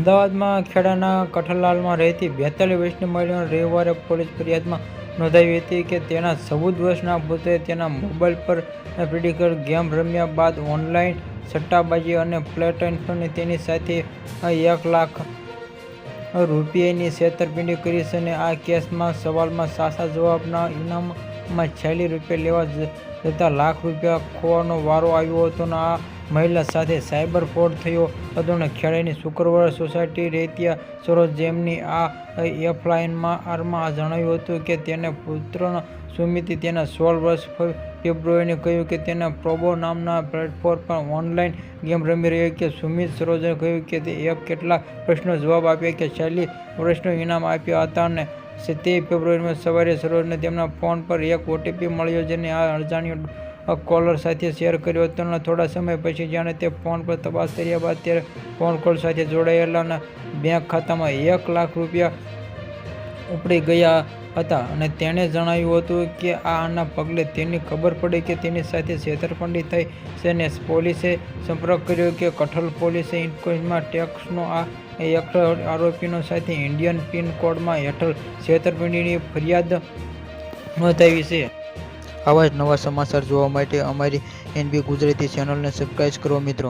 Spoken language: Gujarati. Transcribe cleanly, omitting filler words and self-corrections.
અમદાવાદમાં ખેડાના કઠલાલમાં રહેતી 42 વર્ષની મહિલાએ રવિવારે પોલીસ ફરિયાદમાં નોંધાવી હતી કે તેના 14 વર્ષના પુત્રએ તેના મોબાઈલ પર પ્રેડિક્ટર ગેમ રમ્યા બાદ ઓનલાઈન સટ્ટાબાજી અને પ્લેટફોર્મની તેની સાથે 1 લાખ રૂપિયાની છેતરપિંડી કરી છે. અને આ કેસમાં સવાલમાં સાચા જવાબના ઇનામમાં 46 રૂપિયા લેવા જતાં લાખ રૂપિયા ખોવાનો વારો આવ્યો હતો. આ મહિલા સાથે સાયબર ફ્રોડ થયો હતો અને ખેડાની શુક્રવારે સોસાયટી રહેતી સરોજ જેમની આ એફઆઈઆરમાં જણાવ્યું હતું કે તેના પુત્ર સુમિતે તેના 16 વર્ષ ફેબ્રુઆરીએ કહ્યું કે તેના પ્રોબો નામના પ્લેટફોર્મ પર ઓનલાઈન ગેમ રમી રહ્યો છે. સુમિત સરોજે કહ્યું કે તે કેટલાક પ્રશ્નોના જવાબ આપ્યા કે 46 વર્ષનું ઇનામ આપ્યા હતા અને 27 ફેબ્રુઆરીમાં સવારે સરોજને તેમના ફોન પર એક ઓટીપી મળ્યો જેને આ અજાણ્યા કોલર સાથે શેર કર્યો હતો. અને થોડા સમય પછી જાણે તે ફોન પર તપાસ કર્યા બાદ તે ફોન કોલ સાથે જોડાયેલા બેંક ખાતામાં 1 લાખ રૂપિયા ઉપડી ગયા હતા. અને તેણે જણાવ્યું હતું કે આના પગલે તેને ખબર પડી કે તેની સાથે છેતરપિંડી થઈ છે અને પોલીસે સંપર્ક કર્યો કે કઠલ પોલીસે ઇન્કમ ટેક્સનો આ એક્ટ આરોપીનો સાથે ઇન્ડિયન પિન કોડમાં હેઠળ છેતરપિંડીની ફરિયાદ નોંધાવી છે. આવા જ નવા સમાચાર જોવા માટે અમારી એનબી ગુજરાતી ચેનલને સબસ્ક્રાઇબ કરો મિત્રો.